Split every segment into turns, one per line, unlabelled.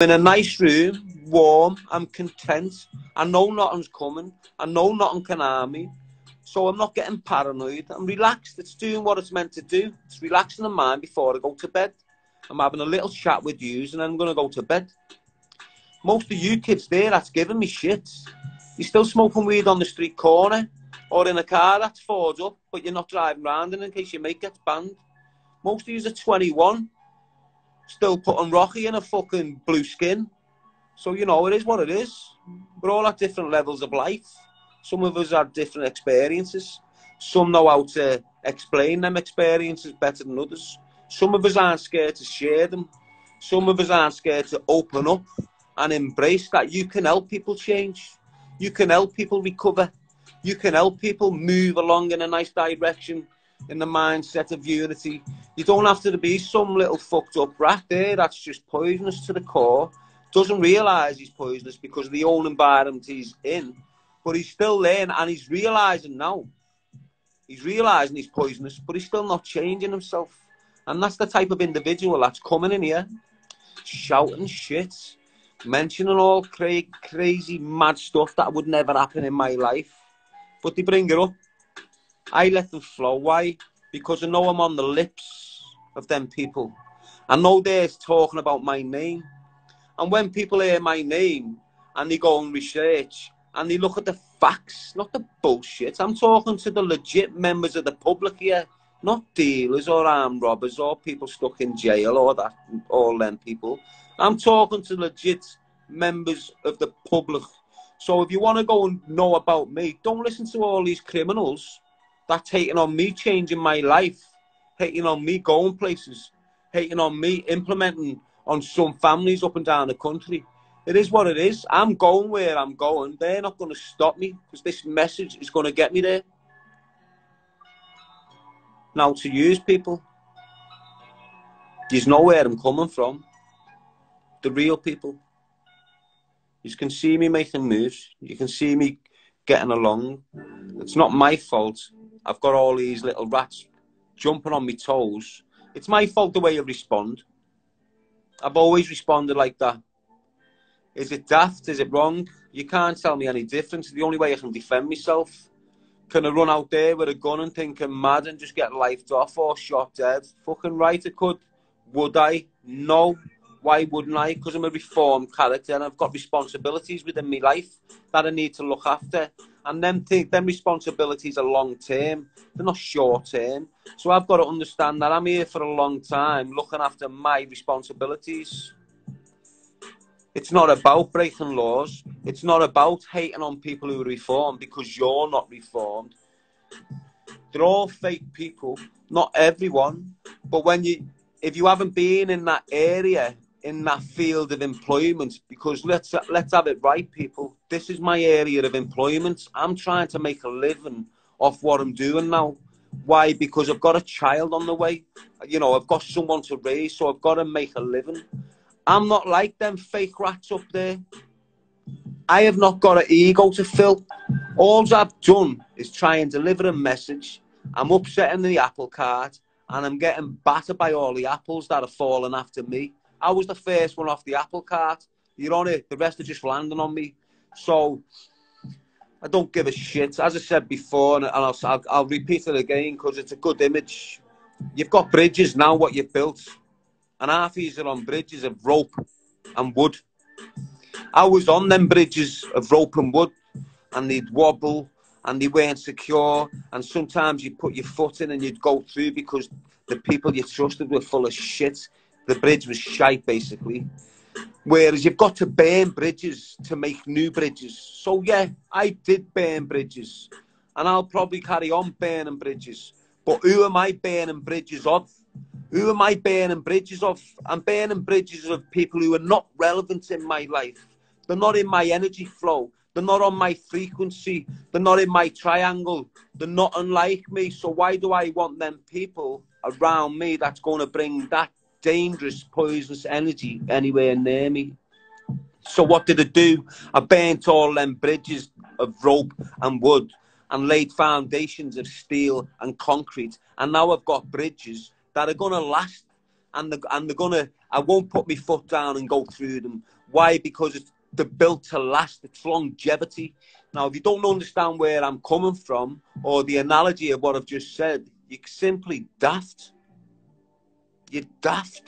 In a nice room, warm, I'm content. I know nothing's coming. I know nothing can harm me. So I'm not getting paranoid. I'm relaxed. It's doing what it's meant to do. It's relaxing the mind before I go to bed. I'm having a little chat with yous and then I'm going to go to bed. Most of you kids there, that's giving me shit. You're still smoking weed on the street corner or in a car that's forged up, but you're not driving around in case your mate gets banned. Most of you are 21, still putting Rocky in a fucking blue skin. So, you know, it is what it is. We're all at different levels of life. Some of us have different experiences. Some know how to explain them experiences better than others. Some of us aren't scared to share them. Some of us aren't scared to open up and embrace that you can help people change. You can help people recover. You can help people move along in a nice direction, in the mindset of unity. You don't have to be some little fucked up rat there that's just poisonous to the core. Doesn't realise he's poisonous because of the own environment he's in. But he's still there and he's realising now. He's realising he's poisonous, but he's still not changing himself. And that's the type of individual that's coming in here, shouting shit, mentioning all crazy, mad stuff that would never happen in my life. But they bring it up. I let them flow. Why? Because I know I'm on the lips of them people. I know they're talking about my name. And when people hear my name and they go and research and they look at the facts, not the bullshit. I'm talking to the legit members of the public here, not dealers or armed robbers or people stuck in jail or that, all them people. I'm talking to legit members of the public. So if you want to go and know about me, don't listen to all these criminals that's hating on me changing my life, hating on me going places, hating on me implementing on some families up and down the country. It is what it is. I'm going where I'm going. They're not going to stop me because this message is going to get me there. Now, to use people, you know where I'm coming from. The real people. You can see me making moves. You can see me getting along. It's not my fault. I've got all these little rats jumping on my toes. It's my fault the way I respond. I've always responded like that. Is it daft? Is it wrong? You can't tell me any difference. The only way I can defend myself. Can I run out there with a gun and think I'm mad and just get lifed off or shot dead? Fucking right I could. Would I? No. Why wouldn't I? Because I'm a reformed character and I've got responsibilities within my life that I need to look after. And them responsibilities are long term. They're not short term. So I've got to understand that I'm here for a long time looking after my responsibilities. It's not about breaking laws. It's not about hating on people who are reformed because you're not reformed. They're all fake people. Not everyone. But if you haven't been in that area, in that field of employment, because let's have it right, people. This is my area of employment. I'm trying to make a living off what I'm doing now. Why? Because I've got a child on the way. You know, I've got someone to raise, so I've got to make a living. I'm not like them fake rats up there. I have not got an ego to fill. All I've done is try and deliver a message. I'm upsetting the apple cart and I'm getting battered by all the apples that are falling after me. I was the first one off the apple cart. You're on it. The rest are just landing on me. So I don't give a shit. As I said before, and I'll repeat it again because it's a good image. You've got bridges now, what you've built. And half these are on bridges of rope and wood. I was on them bridges of rope and wood, and they'd wobble, and they weren't secure, and sometimes you put your foot in and you'd go through because the people you trusted were full of shit. The bridge was shite, basically. Whereas you've got to burn bridges to make new bridges. So yeah, I did burn bridges, and I'll probably carry on burning bridges. But who am I burning bridges of? Who am I burning bridges of? I'm burning bridges of people who are not relevant in my life. They're not in my energy flow. They're not on my frequency. They're not in my triangle. They're not unlike me. So why do I want them people around me that's going to bring that dangerous, poisonous energy anywhere near me? So what did I do? I burnt all them bridges of rope and wood and laid foundations of steel and concrete. And now I've got bridges that are going to last, and they're going to I won't put my foot down and go through them. Why? Because they're built to last. It's longevity. Now, if you don't understand where I'm coming from or the analogy of what I've just said, you're simply daft. You're daft.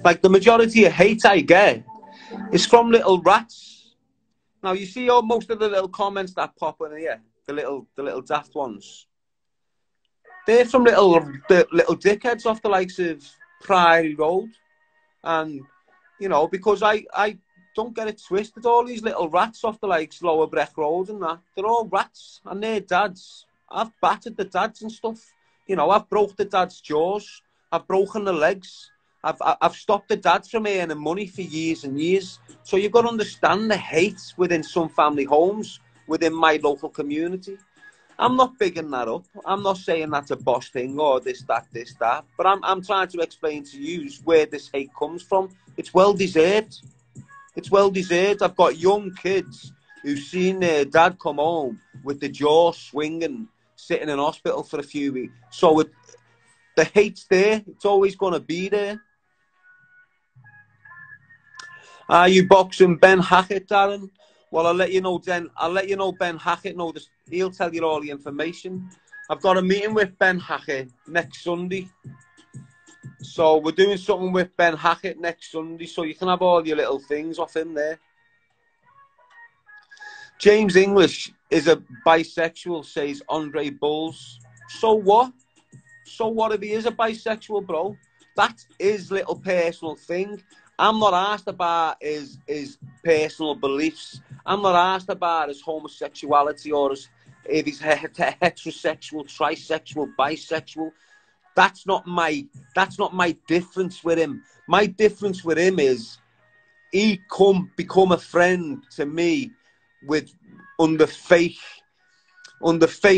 Like, the majority of hate I get is from little rats. Now, you see most of the little comments that pop in here, the little daft ones. They're from little dickheads off the likes of Priory Road. And, you know, because I don't get it twisted, all these little rats off the likes Lower Breck Road and that, they're all rats and they're dads. I've battered the dads and stuff. You know, I've broke the dad's jaws. I've broken the legs. I've stopped the dads from earning money for years and years. So you've got to understand the hate within some family homes, within my local community. I'm not bigging that up. I'm not saying that's a boss thing or this, that. But I'm trying to explain to you where this hate comes from. It's well deserved. It's well deserved. I've got young kids who've seen their dad come home with the jaw swinging, sitting in hospital for a few weeks. So the hate's there. It's always going to be there. Are you boxing Ben Hackett, Darren? Well, I'll let you know then. I'll let you know Ben Hackett. No, he'll tell you all the information. I've got a meeting with Ben Hackett next Sunday. So we're doing something with Ben Hackett next Sunday. So you can have all your little things off him there. James English is a bisexual, says Andre Bulls. So what? So what if he is a bisexual, bro? That's his little personal thing. I'm not asked about his personal beliefs. I'm not asked about his homosexuality or if he's heterosexual, trisexual, bisexual. That's not my difference with him. My difference with him is he become a friend to me with under fake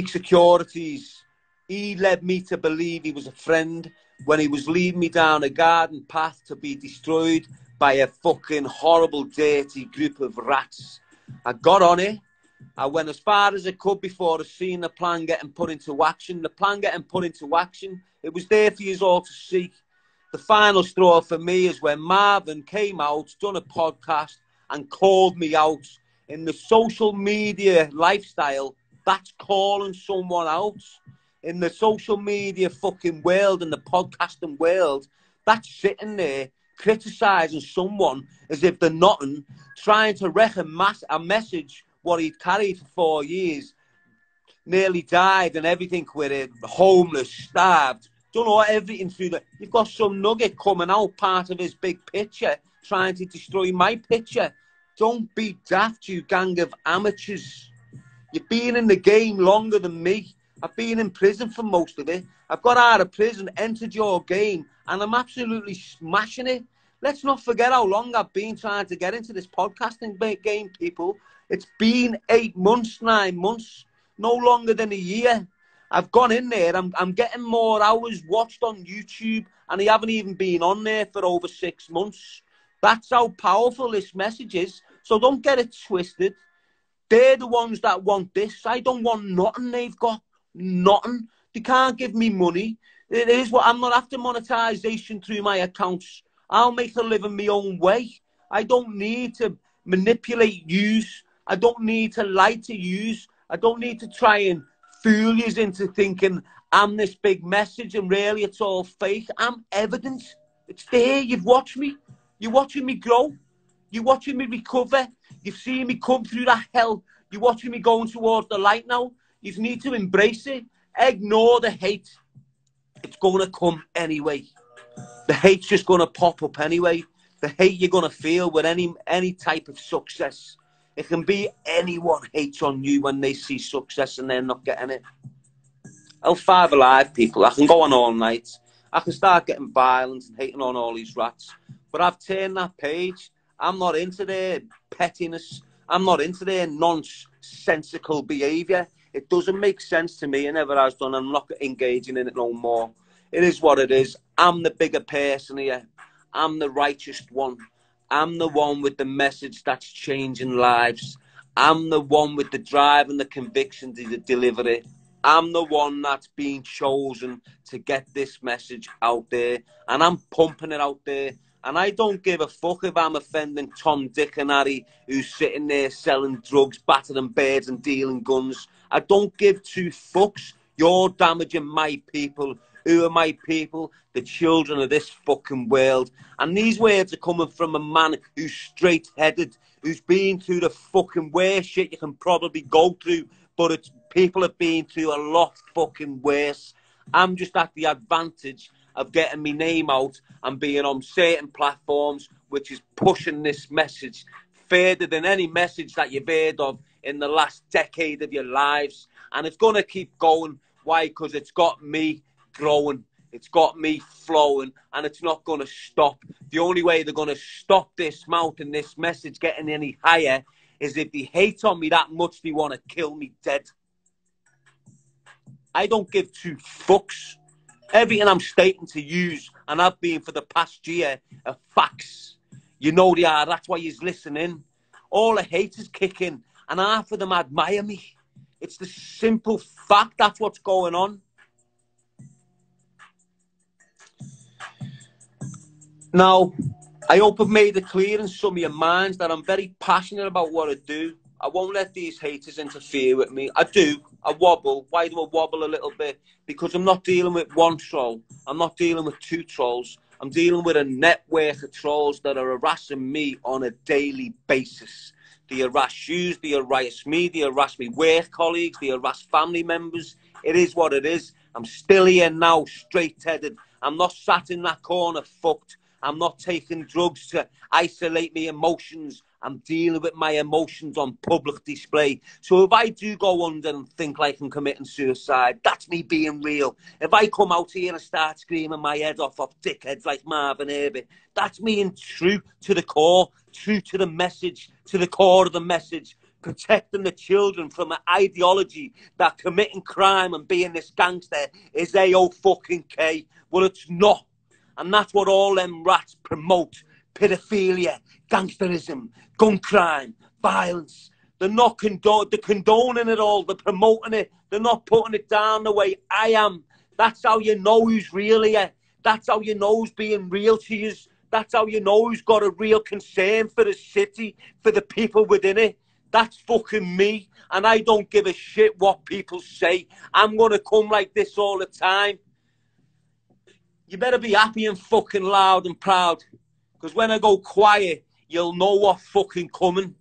securities. He led me to believe he was a friend when he was leading me down a garden path to be destroyed by a fucking horrible, dirty group of rats. I got on it. I went as far as I could before I seen the plan getting put into action. The plan getting put into action, it was there for you all to see. The final straw for me is when Marvin came out, done a podcast, and called me out. In the social media lifestyle, that's calling someone out. In the social media fucking world and the podcasting world, that's sitting there criticising someone as if they're nothing, trying to wreck a message what he'd carried for 4 years, nearly died and everything with it, homeless, starved, done all everything through that. You've got some nugget coming out, part of his big picture, trying to destroy my picture. Don't be daft, you gang of amateurs. You've been in the game longer than me. I've been in prison for most of it. I've got out of prison, entered your game, and I'm absolutely smashing it. Let's not forget how long I've been trying to get into this podcasting game, people. It's been 8 months, 9 months, no longer than a year. I've gone in there. I'm getting more hours watched on YouTube, and I haven't even been on there for over 6 months. That's how powerful this message is. So don't get it twisted. They're the ones that want this. I don't want nothing they've got. Nothing. They can't give me money. It is what I'm not after monetization through my accounts. I'll make a living my own way. I don't need to manipulate yous. I don't need to lie to yous. I don't need to try and fool yous into thinking I'm this big message and really it's all fake. I'm evidence. It's there. You've watched me. You're watching me grow. You're watching me recover. You've seen me come through that hell. You're watching me going towards the light now. You need to embrace it. Ignore the hate. It's going to come anyway. The hate's just going to pop up anyway. The hate you're going to feel with any type of success. It can be anyone hates on you when they see success and they're not getting it. L5 Alive, people. I can go on all night. I can start getting violent and hating on all these rats. But I've turned that page. I'm not into their pettiness. I'm not into their nonsensical behaviour. It doesn't make sense to me. It never has done. I'm not engaging in it no more. It is what it is. I'm the bigger person here. I'm the righteous one. I'm the one with the message that's changing lives. I'm the one with the drive and the conviction to deliver it. I'm the one that's been chosen to get this message out there, and I'm pumping it out there. And I don't give a fuck if I'm offending Tom, Dick and Harry, who's sitting there selling drugs, battering birds and dealing guns. I don't give two fucks. You're damaging my people. Who are my people? The children of this fucking world. And these words are coming from a man who's straight-headed, who's been through the fucking worst shit you can probably go through, but it's people have been through a lot fucking worse. I'm just at the advantage of getting my name out and being on certain platforms, which is pushing this message further than any message that you've heard of in the last decade of your lives. And it's going to keep going. Why? Because it's got me growing. It's got me flowing, and it's not going to stop. The only way they're going to stop this mouth and this message getting any higher is if they hate on me that much they want to kill me dead. I don't give two fucks. Everything I'm stating to use, and I've been for the past year, are facts. You know they are. That's why you're listening. All the haters kicking, and half of them admire me. It's the simple fact. That's what's going on. Now, I hope I've made it clear in some of your minds that I'm very passionate about what I do. I won't let these haters interfere with me. I do. I wobble. Why do I wobble a little bit? Because I'm not dealing with one troll. I'm not dealing with two trolls. I'm dealing with a network of trolls that are harassing me on a daily basis. They harass you, they harass me, they harass me work colleagues, they harass family members. It is what it is. I'm still here now, straight-headed. I'm not sat in that corner fucked. I'm not taking drugs to isolate my emotions. I'm dealing with my emotions on public display. So if I do go under and think like I'm committing suicide, that's me being real. If I come out here and start screaming my head off dickheads like Marvin, Herbert, that's me in true to the core, true to the message, to the core of the message, protecting the children from an ideology that committing crime and being this gangster is A-O-fucking-K. Well, it's not. And that's what all them rats promote. Pedophilia, gangsterism, gun crime, violence. They're not they're condoning it all. They're promoting it. They're not putting it down the way I am. That's how you know who's real here. That's how you know who's being real to you. That's how you know who's got a real concern for the city, for the people within it. That's fucking me. And I don't give a shit what people say. I'm going to come like this all the time. You better be happy and fucking loud and proud. Because when I go quiet, you'll know what's fucking coming.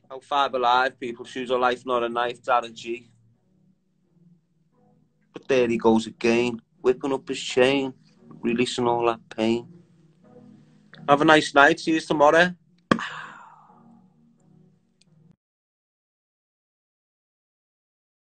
How five alive, people choose a life, not a knife, Darren G. But there he goes again, whipping up his chain, releasing all that pain. Have a nice night. See you tomorrow.